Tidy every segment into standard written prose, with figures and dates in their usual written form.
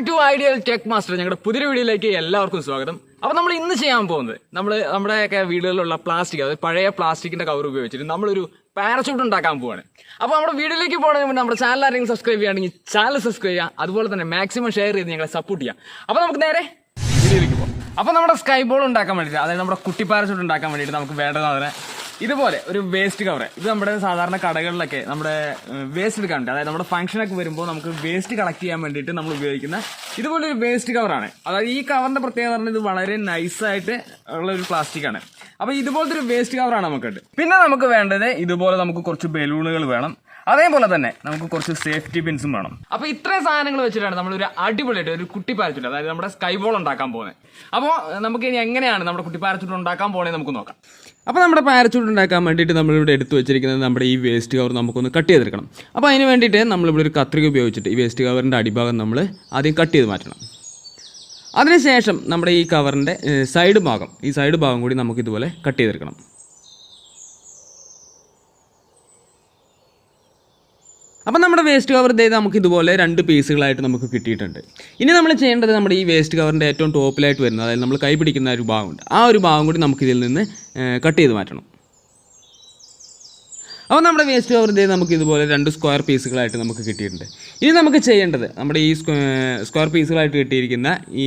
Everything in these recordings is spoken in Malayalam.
Back to ideal tech master. ഞങ്ങളുടെ പുതിയ വീഡിയോയിലേക്ക് എല്ലാവർക്കും സ്വാഗതം. അപ്പോൾ നമ്മൾ ഇന്ന് ചെയ്യാൻ പോകുന്നത് നമ്മുടെയൊക്കെ വീടുകളിലുള്ള പ്ലാസ്റ്റിക്, അതായത് പഴയ പ്ലാസ്റ്റിക്കിന്റെ കവർ ഉപയോഗിച്ചിട്ട് നമ്മളൊരു പാരച്യൂട്ട് ഉണ്ടാക്കാൻ പോവാണ്. അപ്പോൾ നമ്മുടെ വീഡിയോയിലേക്ക് പോകുന്നതിന് മുന്നേ നമ്മുടെ ചാനൽ ആരെങ്കിലും സബ്സ്ക്രൈബ് ചെയ്യുകയാണെങ്കിൽ ചാനൽ സബ്സ്ക്രൈബ് ചെയ്യുക, അതുപോലെ തന്നെ മാക്സിമം ഷെയർ ചെയ്ത് ഞങ്ങളെ സപ്പോർട്ട് ചെയ്യുക. അപ്പോൾ നമുക്ക് നേരെ വീഡിയോയിലേക്ക് പോകാം. അപ്പോൾ നമ്മുടെ skyball ഉണ്ടാക്കാൻ വേണ്ടിയിട്ട്, അതായത് നമ്മുടെ കുട്ടി പാരച്യൂട്ട് ഉണ്ടാക്കാൻ വേണ്ടിയിട്ട് നമുക്ക് വേണ്ടത് ഇതുപോലെ ഒരു വേസ്റ്റ് കവർ. ഇത് നമ്മുടെ സാധാരണ കടകളിലൊക്കെ നമ്മുടെ വേസ്റ്റ് എടുക്കാൻ വേണ്ടി, അതായത് നമ്മുടെ ഫംഗ്ഷനൊക്കെ വരുമ്പോൾ നമുക്ക് വേസ്റ്റ് കളക്ട് ചെയ്യാൻ വേണ്ടിയിട്ട് നമ്മൾ ഉപയോഗിക്കുന്ന ഇതുപോലെ ഒരു വേസ്റ്റ് കവറാണ്. അതായത് ഈ കവറിന്റെ പ്രത്യേകത പറഞ്ഞാൽ ഇത് വളരെ നൈസായിട്ട് ഉള്ള ഒരു പ്ലാസ്റ്റിക് ആണ്. അപ്പോൾ ഇതുപോലത്തെ ഒരു വേസ്റ്റ് കവറാണ് നമുക്കുണ്ട്. പിന്നെ നമുക്ക് വേണ്ടത് ഇതുപോലെ നമുക്ക് കുറച്ച് ബലൂണുകൾ വേണം, അതേപോലെ തന്നെ നമുക്ക് കുറച്ച് സേഫ്റ്റി പിൻസും വേണം. അപ്പോൾ ഇത്രയും സാധനങ്ങൾ വെച്ചിട്ടാണ് നമ്മളൊരു അടിപൊളിയായിട്ട് ഒരു കുട്ടി പാരച്യൂട്ട്, അതായത് നമ്മുടെ skyball ഉണ്ടാക്കാൻ പോകുന്നത്. അപ്പോൾ നമുക്ക് ഇനി എങ്ങനെയാണ് നമ്മുടെ കുട്ടി പാരച്യൂട്ട് ഉണ്ടാക്കാൻ പോകുന്നത് നമുക്ക് നോക്കാം. അപ്പോൾ നമ്മുടെ പാരച്യൂട്ട് ഉണ്ടാക്കാൻ വേണ്ടിയിട്ട് നമ്മളിവിടെ എടുത്തു വെച്ചിരിക്കുന്നത് നമ്മുടെ ഈ വേസ്റ്റ് കവർ നമുക്കൊന്ന് കട്ട് ചെയ്തെടുക്കണം. അപ്പോൾ അതിന് വേണ്ടിയിട്ട് നമ്മളിവിടെ ഒരു കത്രിക ഉപയോഗിച്ചിട്ട് ഈ വേസ്റ്റ് കവറിൻ്റെ അടിഭാഗം നമ്മൾ ആദ്യം കട്ട് ചെയ്ത് മാറ്റണം. അതിനുശേഷം നമ്മുടെ ഈ കവറിൻ്റെ സൈഡ് ഭാഗം കൂടി നമുക്കിതുപോലെ കട്ട് ചെയ്തെടുക്കണം. അപ്പം നമ്മുടെ വേസ്റ്റ് കവർ ചെയ്ത് നമുക്ക് ഇതുപോലെ 2 പീസുകളായിട്ട് നമുക്ക് കിട്ടിയിട്ടുണ്ട്. ഇനി നമ്മൾ ചെയ്യേണ്ടത് നമ്മുടെ ഈ വേസ്റ്റ് കവറിൻ്റെ ഏറ്റവും ടോപ്പിലായിട്ട് വരുന്നത്, അതായത് നമ്മൾ കൈ പിടിക്കുന്ന ഒരു ഭാഗമുണ്ട്, ആ ഒരു ഭാഗം കൂടി നമുക്കിതിൽ നിന്ന് കട്ട് ചെയ്ത് മാറ്റണം. അപ്പോൾ നമ്മുടെ വേസ്റ്റ് കവർ ചെയ്ത് നമുക്ക് ഇതുപോലെ 2 സ്ക്വയർ പീസുകളായിട്ട് നമുക്ക് കിട്ടിയിട്ടുണ്ട്. ഇനി നമുക്ക് ചെയ്യേണ്ടത് നമ്മുടെ ഈ സ്ക്വയർ പീസുകളായിട്ട് കിട്ടിയിരിക്കുന്ന ഈ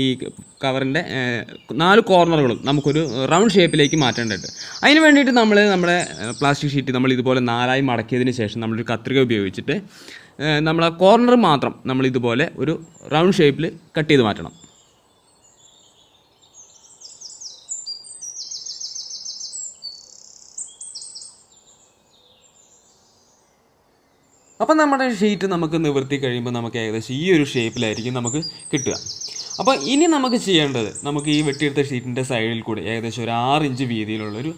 കവറിൻ്റെ 4 കോർണറുകളും നമുക്കൊരു റൗണ്ട് ഷേപ്പിലേക്ക് മാറ്റേണ്ടതുണ്ട്. അതിന് വേണ്ടിയിട്ട് നമ്മുടെ പ്ലാസ്റ്റിക് ഷീറ്റ് നമ്മൾ ഇതുപോലെ 4ആയി മടക്കിയതിന് ശേഷം നമ്മളൊരു കത്രിക ഉപയോഗിച്ചിട്ട് നമ്മൾ ആ കോർണർ മാത്രം നമ്മൾ ഇതുപോലെ ഒരു റൗണ്ട് ഷേപ്പിൽ കട്ട് ചെയ്ത് മാറ്റണം. അപ്പം നമ്മുടെ ഷീറ്റ് നമുക്ക് നിവർത്തി കഴിയുമ്പോൾ നമുക്ക് ഏകദേശം ഈ ഒരു ഷേപ്പിലായിരിക്കും നമുക്ക് കിട്ടുക. അപ്പോൾ ഇനി നമുക്ക് ചെയ്യേണ്ടത്, നമുക്ക് ഈ വെട്ടിയെടുത്ത ഷീറ്റിൻ്റെ സൈഡിൽ കൂടി ഏകദേശം ഒരു 6 ഇഞ്ച് വീതിയിലുള്ളൊരു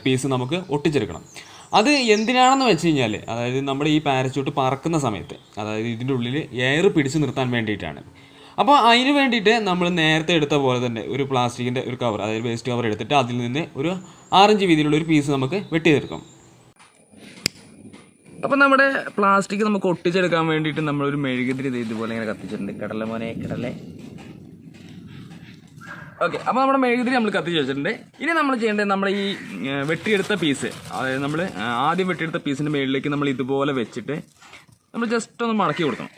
പീസ് നമുക്ക് ഒട്ടിച്ചെടുക്കണം. അത് എന്തിനാണെന്ന് വെച്ച് കഴിഞ്ഞാൽ, അതായത് നമ്മുടെ ഈ പാരച്യൂട്ട് പറക്കുന്ന സമയത്ത്, അതായത് ഇതിൻ്റെ ഉള്ളിൽ എയർ പിടിച്ച് നിർത്താൻ വേണ്ടിയിട്ടാണ്. അപ്പോൾ അതിന് വേണ്ടിയിട്ട് നമ്മൾ നേരത്തെ എടുത്ത പോലെ തന്നെ ഒരു പ്ലാസ്റ്റിക്കിൻ്റെ ഒരു കവർ, അതായത് വേസ്റ്റ് കവർ എടുത്തിട്ട് അതിൽ നിന്ന് ഒരു 6 ഇഞ്ച് വീതിയിലുള്ള ഒരു പീസ് നമുക്ക് വെട്ടിയെടുക്കാം. അപ്പം നമ്മുടെ പ്ലാസ്റ്റിക് നമുക്ക് ഒട്ടിച്ചെടുക്കാൻ വേണ്ടിയിട്ട് നമ്മളൊരു മെഴുകുതിരി ഇതുപോലെ ഇങ്ങനെ കത്തിച്ചിട്ടുണ്ട്. കടല. ഓക്കെ, അപ്പോൾ നമ്മുടെ മെഴുകുതിരി നമ്മൾ കത്തിച്ച് വെച്ചിട്ടുണ്ട്. ഇനി നമ്മൾ ചെയ്യേണ്ടത് നമ്മുടെ ഈ വെട്ടിയെടുത്ത പീസ്, അതായത് നമ്മൾ ആദ്യം വെട്ടിയെടുത്ത പീസിൻ്റെ മുകളിലേക്ക് നമ്മൾ ഇതുപോലെ വെച്ചിട്ട് നമ്മൾ ജസ്റ്റ് ഒന്ന് മടക്കി കൊടുക്കണം.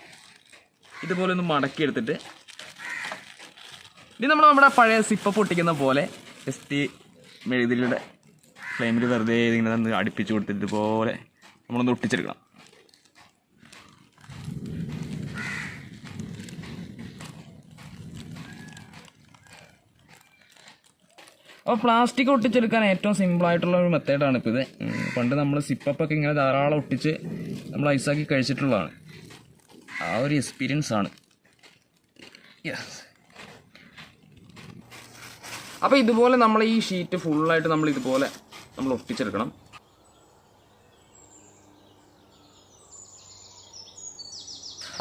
ഇതുപോലെ ഒന്ന് മടക്കി എടുത്തിട്ട് ഇനി നമ്മുടെ പഴയ സിപ്പ പൊട്ടിക്കുന്ന പോലെ ജസ്റ്റ് മെഴുകുതിരിയുടെ ഫ്ലെയിമിൽ വെറുതെ ഇങ്ങനെ ഒന്ന് അടുപ്പിച്ച് കൊടുത്തിട്ട് ഇതുപോലെ നമ്മളൊന്ന് ഒട്ടിച്ചെടുക്കണം. അപ്പോൾ പ്ലാസ്റ്റിക് ഒട്ടിച്ചെടുക്കാൻ ഏറ്റവും സിമ്പിളായിട്ടുള്ള ഒരു മെത്തേഡാണ് ഇപ്പോൾ ഇത്. പണ്ട് നമ്മൾ സിപ്പൊക്കെ ഇങ്ങനെ ധാരാളം ഒട്ടിച്ച് നമ്മൾ ഐസാക്കി കഴിച്ചിട്ടുള്ളതാണ്. ആ ഒരു എക്സ്പീരിയൻസ് ആണ്. അപ്പോൾ ഇതുപോലെ നമ്മൾ ഈ ഷീറ്റ് ഫുള്ളായിട്ട് നമ്മൾ ഇതുപോലെ നമ്മൾ ഒട്ടിച്ചെടുക്കണം.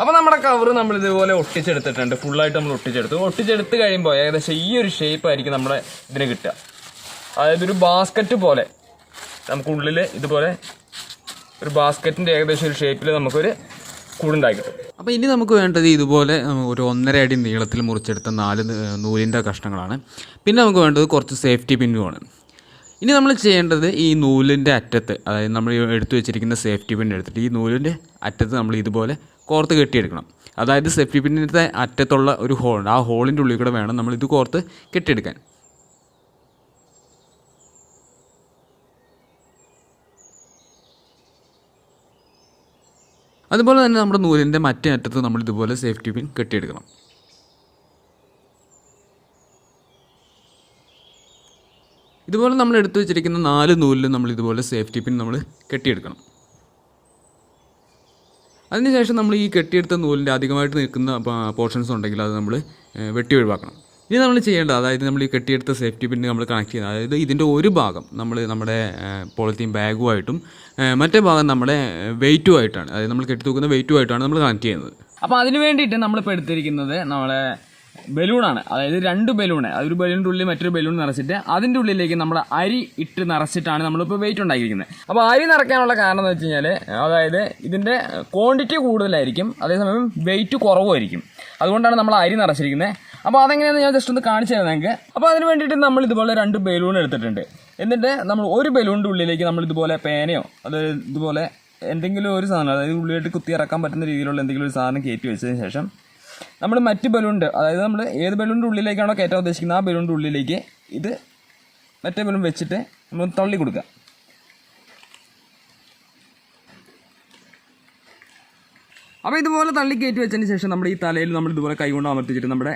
അപ്പോൾ നമ്മുടെ കവർ നമ്മൾ ഇതുപോലെ ഒട്ടിച്ചെടുത്തിട്ടുണ്ട്. ഫുള്ളായിട്ട് നമ്മൾ ഒട്ടിച്ചെടുത്ത് കഴിയുമ്പോൾ ഏകദേശം ഈ ഒരു ഷേപ്പ് ആയിരിക്കും നമ്മുടെ ഇതിന് കിട്ടുക. അതായത് ഒരു ബാസ്ക്കറ്റ് പോലെ നമുക്കുള്ളിൽ ഇതുപോലെ ഒരു ബാസ്ക്കറ്റിൻ്റെ ഏകദേശം ഒരു ഷേപ്പിൽ നമുക്കൊരു കൂടുണ്ടാക്കി കിട്ടും. അപ്പോൾ ഇനി നമുക്ക് വേണ്ടത് ഇതുപോലെ ഒരു 1.5 അടി നീളത്തിൽ മുറിച്ചെടുത്ത 4 നൂലിൻ്റെ കഷ്ണങ്ങളാണ്. പിന്നെ നമുക്ക് വേണ്ടത് കുറച്ച് സേഫ്റ്റി പിന്നുമാണ്. ഇനി നമ്മൾ ചെയ്യേണ്ടത് ഈ നൂലിൻ്റെ അറ്റത്ത്, അതായത് നമ്മൾ എടുത്തു വെച്ചിരിക്കുന്ന സേഫ്റ്റി പിൻ എടുത്തിട്ട് ഈ നൂലിൻ്റെ അറ്റത്ത് നമ്മൾ ഇതുപോലെ കോർത്ത് കെട്ടിയെടുക്കണം. അതായത് സേഫ്റ്റി പിന്നിൻ്റെ അറ്റത്തുള്ള ഒരു ഹോളുണ്ട്, ആ ഹോളിൻ്റെ ഉള്ളിൽ കൂടെ വേണം നമ്മൾ ഇത് കോർത്ത് കെട്ടിയെടുക്കാൻ. അതുപോലെ തന്നെ നമ്മുടെ നൂലിൻ്റെ മറ്റേ അറ്റത്ത് നമ്മൾ ഇതുപോലെ സേഫ്റ്റി പിൻ കെട്ടിയെടുക്കണം. ഇതുപോലെ നമ്മൾ എടുത്തു വെച്ചിരിക്കുന്ന 4 നൂലിൽ നമ്മൾ ഇതുപോലെ സേഫ്റ്റി പിൻ നമ്മൾ കെട്ടിയെടുക്കണം. അതിനുശേഷം നമ്മൾ ഈ കെട്ടിയെടുത്ത നൂലിൻ്റെ അധികമായിട്ട് നിൽക്കുന്ന പോർഷൻസ് ഉണ്ടെങ്കിൽ അത് നമ്മൾ വെട്ടി ഒഴിവാക്കണം. ഇനി നമ്മൾ ചെയ്യേണ്ടത്, അതായത് നമ്മൾ ഈ കെട്ടിയെടുത്ത സേഫ്റ്റി പിന്ന് നമ്മൾ കണക്ട് ചെയ്യുന്നത്, അതായത് ഇതിൻ്റെ ഒരു ഭാഗം നമ്മൾ നമ്മുടെ പോളിത്തീൻ ബാഗുമായിട്ടും മറ്റേ ഭാഗം നമ്മുടെ വെയിറ്റുമായിട്ടാണ്, അതായത് നമ്മൾ കെട്ടി തൂക്കുന്ന വെയിറ്റുമായിട്ടാണ് നമ്മൾ കണക്ട് ചെയ്യുന്നത്. അപ്പോൾ അതിന് വേണ്ടിയിട്ട് നമ്മളിപ്പോൾ എടുത്തിരിക്കുന്നത് നമ്മളെ ബലൂണാണ്, അതായത് 2 ബലൂണ്, ഒരു ബലൂണിൻ്റെ ഉള്ളിൽ മറ്റൊരു ബലൂൺ നിറച്ചിട്ട് അതിൻ്റെ ഉള്ളിലേക്ക് നമ്മൾ അരി ഇട്ട് നിറച്ചിട്ടാണ് നമ്മളിപ്പോൾ വെയിറ്റ് ഉണ്ടാക്കിയിരിക്കുന്നത്. അപ്പോൾ അരി നിറയ്ക്കാനുള്ള കാരണം എന്ന് വെച്ച് കഴിഞ്ഞാൽ, അതായത് ഇതിൻ്റെ ക്വാണ്ടിറ്റി കൂടുതലായിരിക്കും, അതേസമയം വെയിറ്റ് കുറവുമായിരിക്കും. അതുകൊണ്ടാണ് നമ്മൾ അരി നിറച്ചിരിക്കുന്നത്. അപ്പോൾ അതെങ്ങനെയാണെന്ന് ഞാൻ ജസ്റ്റ് ഒന്ന് കാണിച്ചു തരാം നിങ്ങൾക്ക്. അപ്പോൾ അതിന് വേണ്ടിയിട്ട് നമ്മൾ ഇതുപോലെ 2 ബലൂൺ എടുത്തിട്ടുണ്ട്. എന്നിട്ട് നമ്മൾ ഒരു ബലൂണിൻ്റെ ഉള്ളിലേക്ക് നമ്മൾ ഇതുപോലെ പേനയോ അതായത് ഇതുപോലെ എന്തെങ്കിലും ഒരു സാധനം, അതായത് ഉള്ളിലേക്ക് കുത്തി ഇറക്കാൻ പറ്റുന്ന രീതിയിലുള്ള എന്തെങ്കിലും ഒരു സാധനം കയറ്റി വെച്ചതിന് ശേഷം നമ്മൾ മറ്റ് ബലൂണിൻ്റെ, അതായത് നമ്മൾ ഏത് ബലൂണിൻ്റെ ഉള്ളിലേക്കാണോ കയറ്റാൻ ഉദ്ദേശിക്കുന്നത് ആ ബലൂണിൻ്റെ ഉള്ളിലേക്ക് ഇത് മറ്റേ ബലൂൺ വെച്ചിട്ട് നമ്മൾ തള്ളി കൊടുക്കുക. അപ്പോൾ ഇതുപോലെ തള്ളി കയറ്റി വെച്ചതിന് ശേഷം നമ്മുടെ ഈ തലയിൽ നമ്മൾ ഇതുപോലെ കൈകൊണ്ട് അമർത്തിച്ചിട്ട് നമ്മുടെ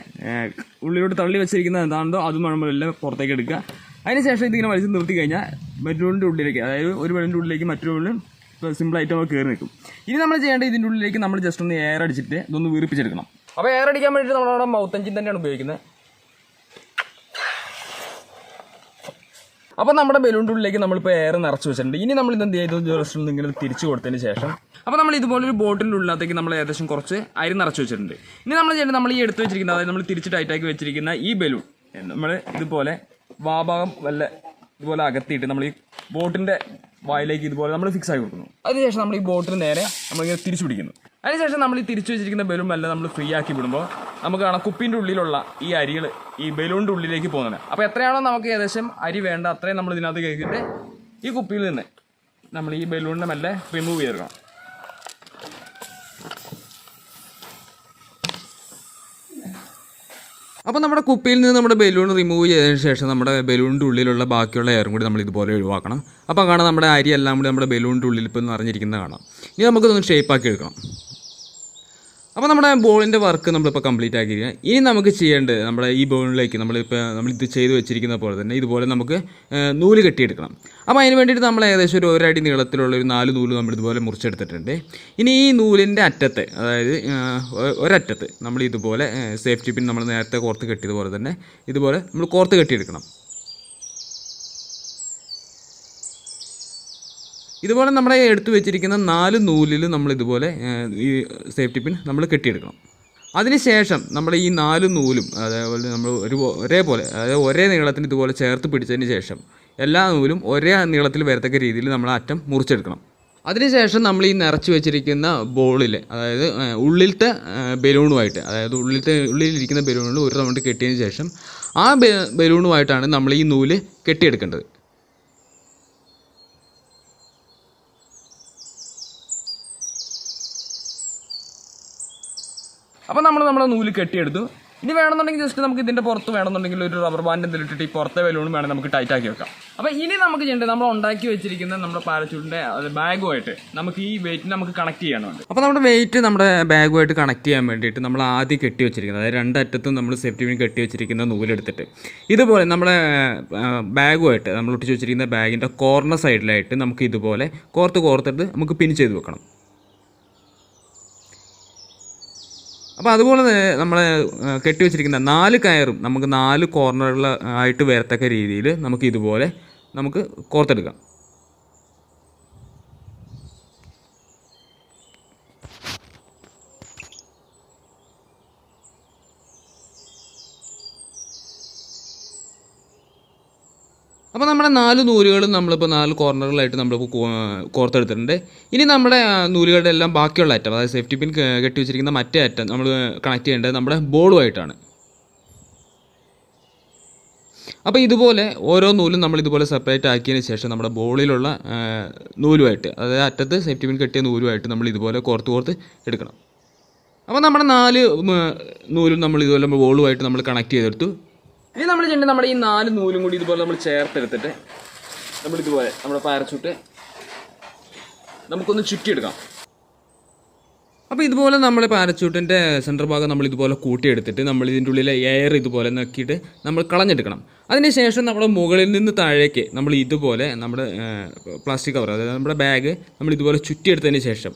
ഉള്ളിലോട്ട് തള്ളി വെച്ചിരിക്കുന്നത് എന്താണോ അത് നമ്മളെല്ലാം പുറത്തേക്ക് എടുക്കുക. അതിനുശേഷം ഇതിങ്ങനെ വലിച്ച് നിർത്തി കഴിഞ്ഞാൽ ബലൂണിൻ്റെ ഉള്ളിലേക്ക്, അതായത് ഒരു ബലൂണിൻ്റെ ഉള്ളിലേക്ക് മറ്റൊരു ബലൂൺ സിമ്പിളായിട്ട് നമ്മൾ കയറി നിൽക്കും. ഇനി നമ്മൾ ചെയ്യേണ്ടത് ഇതിൻ്റെ ഉള്ളിലേക്ക് നമ്മൾ ജസ്റ്റ് ഒന്ന് എയർ അടിച്ചിട്ട് ഇതൊന്ന് വീർപ്പിച്ചെടുക്കണം. അപ്പോൾ എയർ അടിക്കാൻ വേണ്ടിയിട്ട് നമ്മളവിടെ മൗത്ത് എഞ്ചിൻ തന്നെയാണ് ഉപയോഗിക്കുന്നത്. അപ്പോൾ നമ്മുടെ ബലൂണിൻ്റെ ഉള്ളിലേക്ക് നമ്മളിപ്പോൾ എയർ നിറച്ച് വെച്ചിട്ടുണ്ട്. ഇനി നമ്മൾ ഇതെന്ത് ചെയ്തു, ജസ്റ്റ് ഇങ്ങനെ തിരിച്ചു കൊടുത്തതിന് ശേഷം അപ്പോൾ നമ്മൾ ഇതുപോലൊരു ബോട്ടിൻ്റെ ഉള്ളിലത്തേക്ക് നമ്മൾ ഏകദേശം കുറച്ച് അരി നിറച്ച് വെച്ചിട്ടുണ്ട്. ഇനി നമ്മൾ ചെയ്യേണ്ടത്, നമ്മൾ ഈ എടുത്ത് വെച്ചിരിക്കുന്ന, അതായത് നമ്മൾ തിരിച്ച് ടൈറ്റാക്കി വെച്ചിരിക്കുന്ന ഈ ബലൂൺ നമ്മൾ ഇതുപോലെ വാഭാഗം വല്ല ഇതുപോലെ അകത്തിയിട്ട് നമ്മൾ ഈ ബോട്ടിൻ്റെ വായിലേക്ക് ഇതുപോലെ നമ്മൾ ഫിക്സ് ആക്കി കൊടുക്കുന്നു. അതിനുശേഷം നമ്മൾ ഈ ബോട്ടിന് നേരെ നമ്മളിങ്ങനെ തിരിച്ചു പിടിക്കുന്നു. അതിനുശേഷം നമ്മൾ ഈ തിരിച്ചു വെച്ചിരിക്കുന്ന ബലൂൺ വല്ല നമ്മൾ ഫ്രീ ആക്കി വിടുമ്പോൾ നമുക്ക് കാണാം കുപ്പിൻ്റെ ഉള്ളിലുള്ള ഈ അരികൾ ഈ ബലൂണിൻ്റെ ഉള്ളിലേക്ക് പോകുന്നത്. അപ്പോൾ എത്രയാണോ നമുക്ക് ഏകദേശം അരി വേണ്ട അത്രയും നമ്മൾ ഇതിനകത്ത് കേൾക്കിയിട്ട് ഈ കുപ്പിയിൽ നിന്ന് നമ്മൾ ഈ ബലൂണിനെ മെല്ലെ റിമൂവ് ചെയ്തെടുക്കണം. അപ്പോൾ നമ്മുടെ കുപ്പിയിൽ നിന്ന് നമ്മുടെ ബലൂൺ റിമൂവ് ചെയ്തതിന് ശേഷം നമ്മുടെ ബലൂണിൻ്റെ ഉള്ളിലുള്ള ബാക്കിയുള്ള എയറും കൂടി നമ്മൾ ഇതുപോലെ ഒഴിവാക്കണം. അപ്പോൾ കാണാം നമ്മുടെ അരി എല്ലാം കൂടി നമ്മുടെ ബലൂണിൻ്റെ ഉള്ളിൽ ഇപ്പോൾ നിറഞ്ഞിരിക്കുന്നത് കാണാം. ഇനി നമുക്കിതൊന്ന് ഷേപ്പാക്കി എടുക്കണം. അപ്പോൾ നമ്മുടെ ബോളിൻ്റെ വർക്ക് നമ്മളിപ്പോൾ കംപ്ലീറ്റ് ആക്കിയിരിക്കുക. ഇനി നമുക്ക് ചെയ്യേണ്ടത് നമ്മുടെ ഈ ബോളിലേക്ക് നമ്മളിത് ചെയ്ത് വെച്ചിരിക്കുന്ന പോലെ തന്നെ ഇതുപോലെ നമുക്ക് നൂല് കെട്ടിയെടുക്കണം. അപ്പോൾ അതിന് വേണ്ടിയിട്ട് നമ്മൾ ഏകദേശം ഒരു 1 അടി നീളത്തിലുള്ള ഒരു 4 നൂല് നമ്മളിതുപോലെ മുറിച്ചെടുത്തിട്ടുണ്ട്. ഇനി ഈ നൂലിൻ്റെ അറ്റത്ത്, അതായത് ഒരറ്റത്ത് നമ്മൾ ഇതുപോലെ സേഫ്റ്റി പിൻ നമ്മൾ നേരത്തെ കോർത്ത് കെട്ടിയതുപോലെ തന്നെ ഇതുപോലെ നമ്മൾ കോർത്ത് കെട്ടിയെടുക്കണം. ഇതുപോലെ നമ്മുടെ എടുത്തു വെച്ചിരിക്കുന്ന 4 നൂലിൽ നമ്മളിതുപോലെ ഈ സേഫ്റ്റി പിൻ നമ്മൾ കെട്ടിയെടുക്കണം. അതിനുശേഷം നമ്മൾ ഈ 4 നൂലും അതേപോലെ നമ്മൾ ഒരേപോലെ, അതായത് ഒരേ നീളത്തിന് ഇതുപോലെ ചേർത്ത് പിടിച്ചതിന് ശേഷം എല്ലാ നൂലും ഒരേ നീളത്തിൽ വരത്തക്ക രീതിയിൽ നമ്മൾ അറ്റം മുറിച്ചെടുക്കണം. അതിനുശേഷം നമ്മൾ ഈ നിറച്ച് വെച്ചിരിക്കുന്ന ബോളിൽ, അതായത് ഉള്ളിലത്തെ ബലൂണുമായിട്ട്, അതായത് ഉള്ളിലിരിക്കുന്ന ബലൂണിൽ ഒരു റൗണ്ട് കെട്ടിയതിന് ശേഷം ആ ബലൂണുമായിട്ടാണ് നമ്മൾ ഈ നൂല് കെട്ടിയെടുക്കേണ്ടത്. അപ്പോൾ നമ്മൾ നമ്മുടെ നൂല് കെട്ടിയെടുത്തു. ഇനി വേണമെന്നുണ്ടെങ്കിൽ ജസ്റ്റ് നമുക്ക് ഇതിൻ്റെ പുറത്ത് വേണമെന്നുണ്ടെങ്കിൽ ഒരു റബ്ബർ ബാൻഡ് എന്തെങ്കിലും ഇട്ടിട്ട് ഈ പുറത്തെ ബലൂണും വേണം നമുക്ക് ടൈറ്റാക്കി വെക്കാം. അപ്പോൾ ഇനി നമുക്ക് ചെയ്യേണ്ടത്, നമ്മൾ ഉണ്ടാക്കി വെച്ചിരിക്കുന്ന നമ്മുടെ പാരച്യൂട്ടിൻ്റെ ബാഗുമായിട്ട് നമുക്ക് ഈ വെയിറ്റിന് നമുക്ക് കണക്ട് ചെയ്യാനുണ്ട്. അപ്പോൾ നമ്മുടെ വെയിറ്റ് നമ്മുടെ ബാഗുമായിട്ട് കണക്ട് ചെയ്യാൻ വേണ്ടിയിട്ട് നമ്മൾ ആദ്യം കെട്ടി വെച്ചിരിക്കുന്നത്, അതായത് 2 അറ്റത്തും നമ്മൾ സേഫ്റ്റി പിൻ കെട്ടി വെച്ചിരിക്കുന്ന നൂലെടുത്തിട്ട് ഇതുപോലെ നമ്മുടെ ബാഗുമായിട്ട് നമ്മൾ ഒട്ടിച്ച് വെച്ചിരിക്കുന്ന ബാഗിൻ്റെ കോർണർ സൈഡിലായിട്ട് നമുക്ക് ഇതുപോലെ കോർത്തിട്ട് നമുക്ക് പിൻ ചെയ്ത് വെക്കണം. അപ്പോൾ അതുപോലെ തന്നെ നമ്മൾ കെട്ടി വെച്ചിരിക്കുന്ന 4 കയറും നമുക്ക് 4 കോർണറുകളായിട്ട് വരത്തക്ക രീതിയിൽ നമുക്ക് ഇതുപോലെ നമുക്ക് കോർത്തെടുക്കാം. അപ്പോൾ നമ്മുടെ 4 നൂലുകളും നമ്മളിപ്പോൾ 4 കോർണറുകളായിട്ട് നമ്മളിപ്പോൾ കോർത്തെടുത്തിട്ടുണ്ട്. ഇനി നമ്മുടെ നൂലുകളുടെ എല്ലാം ബാക്കിയുള്ള അറ്റം, അതായത് സേഫ്റ്റി പിൻ കെട്ടി വെച്ചിരിക്കുന്ന മറ്റേ അറ്റം നമ്മൾ കണക്ട് ചെയ്യേണ്ടത് നമ്മുടെ ബോളുമായിട്ടാണ്. അപ്പോൾ ഇതുപോലെ ഓരോ നൂലും നമ്മൾ ഇതുപോലെ സെപ്പറേറ്റ് ആക്കിയതിന് ശേഷം നമ്മുടെ ബോളിലുള്ള നൂലുമായിട്ട്, അതായത് അറ്റത്ത് സേഫ്റ്റി പിൻ കെട്ടിയ നൂലുമായിട്ട് നമ്മൾ ഇതുപോലെ കോർത്ത് എടുക്കണം. അപ്പോൾ നമ്മുടെ 4 നൂലും നമ്മൾ ഇതുപോലെ ബോളുമായിട്ട് നമ്മൾ കണക്ട് ചെയ്തെടുത്തു. ഇനി നമ്മൾ ചെയ്യേണ്ടത്, നമ്മുടെ ഈ 4 നൂലും കൂടി ഇതുപോലെ നമ്മൾ ചേർത്തെടുത്തിട്ട് നമ്മളിതുപോലെ നമ്മുടെ പാരച്യൂട്ട് നമുക്കൊന്ന് ചുറ്റിയെടുക്കാം. അപ്പോൾ ഇതുപോലെ നമ്മൾ പാരച്യൂട്ടിൻ്റെ സെൻറ്റർ ഭാഗം നമ്മൾ ഇതുപോലെ കൂട്ടിയെടുത്തിട്ട് നമ്മൾ ഇതിൻ്റെ ഉള്ളിലെ എയർ ഇതുപോലെ നക്കിയിട്ട് നമ്മൾ കളഞ്ഞെടുക്കണം. അതിനുശേഷം നമ്മുടെ മുകളിൽ നിന്ന് താഴേക്ക് നമ്മൾ ഇതുപോലെ നമ്മുടെ പ്ലാസ്റ്റിക് കവർ, അതായത് നമ്മുടെ ബാഗ് നമ്മൾ ഇതുപോലെ ചുറ്റിയെടുത്തതിന് ശേഷം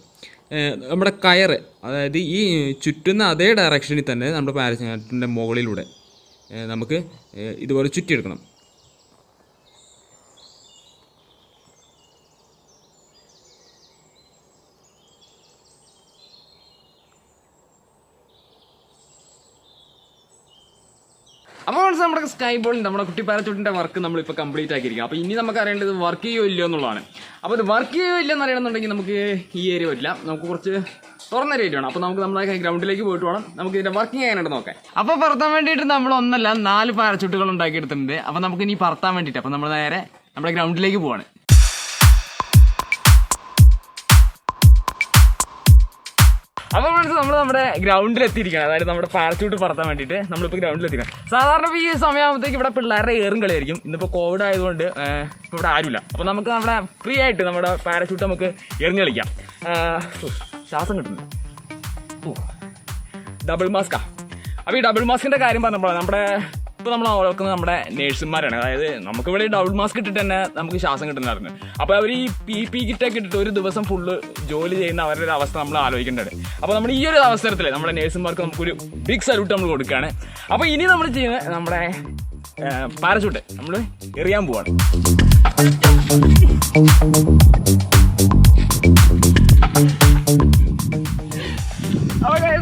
നമ്മുടെ കയറ്, അതായത് ഈ ചുറ്റുന്ന അതേ ഡയറക്ഷനിൽ തന്നെ നമ്മുടെ പാരച്യൂട്ടിൻ്റെ മുകളിലൂടെ നമുക്ക് ഇതുപോലെ ചുറ്റിയെടുക്കണം. അപ്പോൾ നമ്മുടെ സ്കൈ ബോളിൻ്റെ നമ്മുടെ കുട്ടി പാരച്ചൂട്ടിൻ്റെ വർക്ക് നമ്മളിപ്പോൾ കംപ്ലീറ്റ് ആക്കിയിരിക്കും. അപ്പോൾ ഇനി നമുക്ക് അറിയേണ്ടത് വർക്ക് ചെയ്യുമോ ഇല്ലയോ എന്നുള്ളതാണ്. അപ്പോൾ ഇത് വർക്ക് ചെയ്യുമോ ഇല്ലയോ എന്ന് അറിയണമെന്നുണ്ടെങ്കിൽ നമുക്ക് ഈ ഏരിയ പറ്റില്ല, നമുക്ക് കുറച്ച് തുറന്ന ഏരിയ വേണം. അപ്പോൾ നമുക്ക് നമ്മുടെ ഗ്രൗണ്ടിലേക്ക് പോയിട്ട് വേണം നമുക്ക് ഇതിൻ്റെ വർക്കിംഗ് ചെയ്യാനായിട്ട് നോക്കാം. അപ്പോൾ പറത്താൻ വേണ്ടിയിട്ട് നമ്മൾ 4 പാരച്ചൂട്ടുകൾ ഉണ്ടാക്കിയെടുത്തിട്ടുണ്ട്. അപ്പോൾ നമുക്ക് ഇനി പറത്താൻ വേണ്ടിയിട്ട് അപ്പോൾ നമ്മൾ നേരെ നമ്മുടെ ഗ്രൗണ്ടിലേക്ക് പോവാണ്. അപ്പോൾ നമ്മൾ നമ്മുടെ ഗ്രൗണ്ടിൽ എത്തിയിരിക്കണം, അതായത് നമ്മുടെ പാരച്ചൂട്ട് പറത്താൻ വേണ്ടിയിട്ട് നമ്മളിപ്പോൾ ഗ്രൗണ്ടിൽ എത്തിക്കണം. സാധാരണ ഈ സമയമാകുമ്പോഴത്തേക്ക് ഇവിടെ പിള്ളേരുടെ ഏറും കളിയായിരിക്കും. ഇന്നിപ്പോൾ കോവിഡ് ആയതുകൊണ്ട് ഇപ്പോൾ ഇവിടെ ആരുമില്ല. അപ്പോൾ നമുക്ക് നമ്മുടെ ഫ്രീ ആയിട്ട് നമ്മുടെ പാരച്ചൂട്ട് നമുക്ക് എറിഞ്ഞ് കളിക്കാം. ശ്വാസം കിട്ടുന്നു. ഡബിൾ മാസ്കാ. അപ്പോൾ ഈ ഡബിൾ മാസ്കിൻ്റെ കാര്യം പറഞ്ഞപ്പോൾ ഇപ്പോൾ നമ്മൾ ഓർക്കുന്നത് നമ്മുടെ നേഴ്സുമാരാണ്. അതായത് നമുക്കിവിടെ ഡബിൾ മാസ്ക് ഇട്ടിട്ട് തന്നെ നമുക്ക് ശ്വാസം കിട്ടുന്നതായിരുന്നു. അപ്പോൾ അവർ ഈ PPE കിറ്റൊക്കെ ഇട്ടിട്ട് ഒരു ദിവസം ഫുള്ള് ജോലി ചെയ്യുന്ന അവരുടെ ഒരു അവസ്ഥ നമ്മൾ ആലോചിക്കേണ്ടത്. അപ്പോൾ നമ്മൾ ഈ ഒരു അവസരത്തിൽ നമ്മുടെ നേഴ്സുമാർക്ക് നമുക്കൊരു ബിഗ് സല്യൂട്ട് നമ്മൾ കൊടുക്കുകയാണ്. അപ്പോൾ ഇനി നമ്മൾ ചെയ്യുന്നത് നമ്മുടെ പാരച്ചൂട്ട് നമ്മൾ എറിയാൻ പോവാണ്.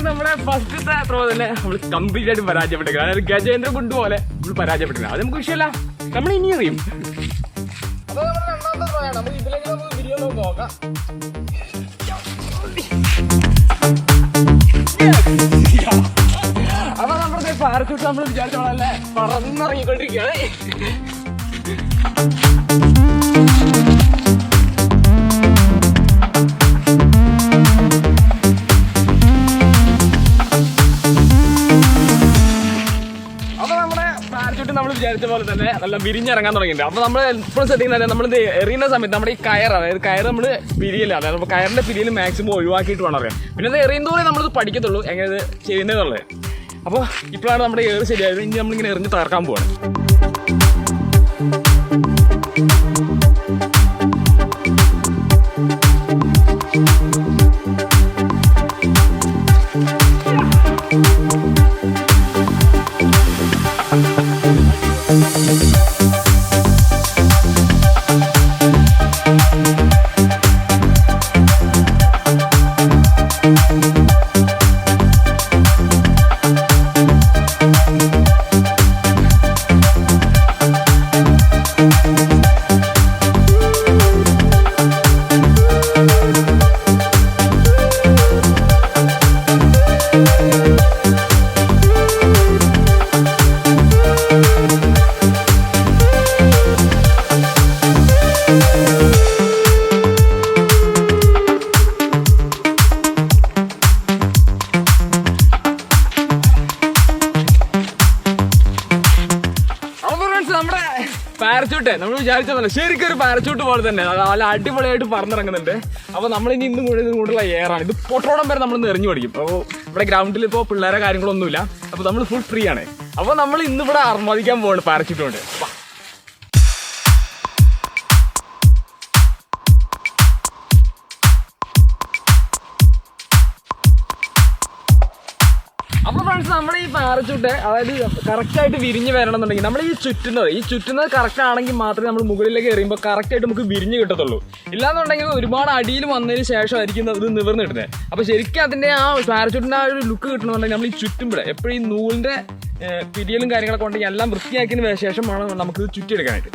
നമ്മുടെ ഫസ്റ്റത്തെ ത്രോ തന്നെ നമ്മൾ കംപ്ലീറ്റ് ആയിട്ട് പരാജയപ്പെട്ടിരിക്കുന്നത്. അതായത് ഗജേന്ദ്ര ഗുണ്ട് പോലെ നമ്മൾ പരാജയപ്പെട്ടിരിക്കുന്നത്. അത് നമുക്ക് വിഷയമല്ല, നമ്മൾ ഇനി അറിയും. അപ്പോൾ നമ്മുടെ രണ്ടാമത്തെ ത്രോ ആണ്. നമുക്ക് ഇതിലേക്ക് നമുക്ക് വീഡിയോ നോക്കാം. അപ്പോൾ നമ്മുടെ പാരച്ചൂട്ട് നമ്മൾ വിചാരിച്ച പോലെ പറന്നിറങ്ങിക്കൊണ്ടിരിക്കുകയാണ്. നമ്മൾ വിചാരിച്ച പോലെ തന്നെ നല്ല വിരിഞ്ഞിറങ്ങാൻ തുടങ്ങിയിട്ടുണ്ട്. അപ്പോൾ നമ്മൾ എപ്പോഴും ശ്രദ്ധിക്കുന്നത് നമ്മളിത് എറിയുന്ന സമയത്ത് നമ്മുടെ ഈ അതായത് കയർ നമ്മൾ പിരിയില്ല, അതായത് നമ്മൾ കയറിൻ്റെ പിരിയിൽ മാക്സിമം ഒഴിവാക്കിയിട്ട് വേണം അറിയാം. പിന്നെ അത് എറിയുന്നതോടെ നമ്മളിത് പഠിക്കത്തുള്ളൂ എങ്ങനെ ഇത് ചെയ്യുന്നതെന്നുള്ളത്. അപ്പോൾ ഇപ്പോഴാണ് നമ്മുടെ ഏറ് ശരിയായത്. ഇനി നമ്മളിങ്ങനെ എറിഞ്ഞ് തകർക്കാൻ പോവാണ്. പാരച്ചൂട്ട് നമ്മൾ വിചാരിച്ച പോലെ ശരിക്കും ഒരു പാരച്ചൂട്ട് പോലെ തന്നെ നല്ല അടിപൊളിയായിട്ട് പറന്നിറങ്ങുന്നുണ്ട്. അപ്പോൾ നമ്മളിനി ഇന്നും കൂടുതലുള്ള എയറാണ്. ഇത് പൊട്ടോടം വരെ നമ്മൾ എറിഞ്ഞു പഠിക്കും. അപ്പോൾ ഇവിടെ ഗ്രൗണ്ടിൽ ഇപ്പോൾ പിള്ളേരെ കാര്യങ്ങളൊന്നുമില്ല. അപ്പോൾ നമ്മൾ ഫുൾ ഫ്രീ ആണ്. അപ്പോൾ നമ്മൾ ഇന്നിവിടെ അർമാദിക്കാൻ പോവാണ് പാരച്ചൂട്ട് കൊണ്ട്. അപ്പോൾ ഫ്രണ്ട്സ് നമ്മുടെ ഈ പാരച്ചൂട്ട് അതായത് കറക്റ്റായിട്ട് വിരിഞ്ഞ് വരണമെന്നുണ്ടെങ്കിൽ നമ്മൾ ഈ ചുറ്റുന്നത് കറക്റ്റ് ആണെങ്കിൽ മാത്രമേ നമ്മൾ മുകളിലേക്ക് എറിയുമ്പോൾ കറക്റ്റായിട്ട് നമുക്ക് വിരിഞ്ഞ് കിട്ടത്തുള്ളൂ. ഇല്ലാന്നുണ്ടെങ്കിൽ ഒരുപാട് അടിയിൽ വന്നതിന് ശേഷമായിരിക്കും ഇത് നിവർന്ന് കിട്ടുന്നത്. അപ്പോൾ ശരിക്കും അതിൻ്റെ ആ പാരച്ചൂട്ടിൻ്റെ ആ ഒരു ലുക്ക് കിട്ടണമെന്നുണ്ടെങ്കിൽ നമ്മൾ ഈ ചുറ്റുമ്പോൾ എപ്പോഴും ഈ നൂലിൻ്റെ പിരിയലും കാര്യങ്ങളൊക്കെ ഉണ്ടെങ്കിൽ എല്ലാം വൃത്തിയാക്കിയതിന് ശേഷം വേണം നമുക്കിത് ചുറ്റിയെടുക്കാനായിട്ട്.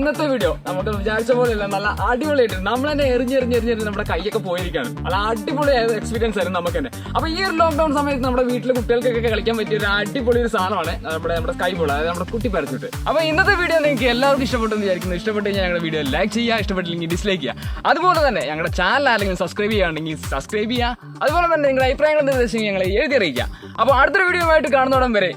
ഇന്നത്തെ വീഡിയോ നമുക്ക് വിചാരിച്ച പോലെയല്ല, നല്ല അടിപൊളിയായിട്ട് നമ്മൾ തന്നെ എറിഞ്ഞ് നമ്മുടെ കൈയൊക്കെ പോയിരിക്കുകയാണ്. നല്ല അടിപൊളിയായ എക്സ്പീരിയൻസ് ആയിരുന്നു നമുക്ക് തന്നെ. അപ്പോൾ ഈ ഒരു ലോക്ക്ഡൌൺ സമയത്ത് നമ്മുടെ വീട്ടിലെ കുട്ടികൾക്കൊക്കെ കളിക്കാൻ പറ്റിയ ഒരു അടിപൊളി ഒരു സാധനമാണ് നമ്മുടെ സ്കൈ ബോൾ, അതായത് നമ്മുടെ കുട്ടി പാരച്ചൂട്ട്. അപ്പോൾ ഇന്നത്തെ വീഡിയോ നിങ്ങൾക്ക് എല്ലാവർക്കും ഇഷ്ടപ്പെട്ടെന്ന് വിചാരിക്കുന്നു. ഇഷ്ടപ്പെട്ട് കഴിഞ്ഞാൽ ഞങ്ങളുടെ വീഡിയോ ലൈക്ക് ചെയ്യുക, ഇഷ്ടപ്പെട്ടില്ലെങ്കിൽ ഡിസ്ലൈക്ക് ചെയ്യുക. അതുപോലെ തന്നെ ഞങ്ങളുടെ ചാനൽ ആരെങ്കിലും സബ്സ്ക്രൈബ് ചെയ്യുകയാണെങ്കിൽ സബ്സ്ക്രൈബ് ചെയ്യുക. അതുപോലെ തന്നെ നിങ്ങളുടെ അഭിപ്രായങ്ങൾ നിർദ്ദേശിച്ച് ഞങ്ങളെ എഴുതി അറിയിക്കുക. അപ്പോൾ അടുത്തൊരു വീഡിയോ ആയിട്ട് കാണുന്നോടം വരെ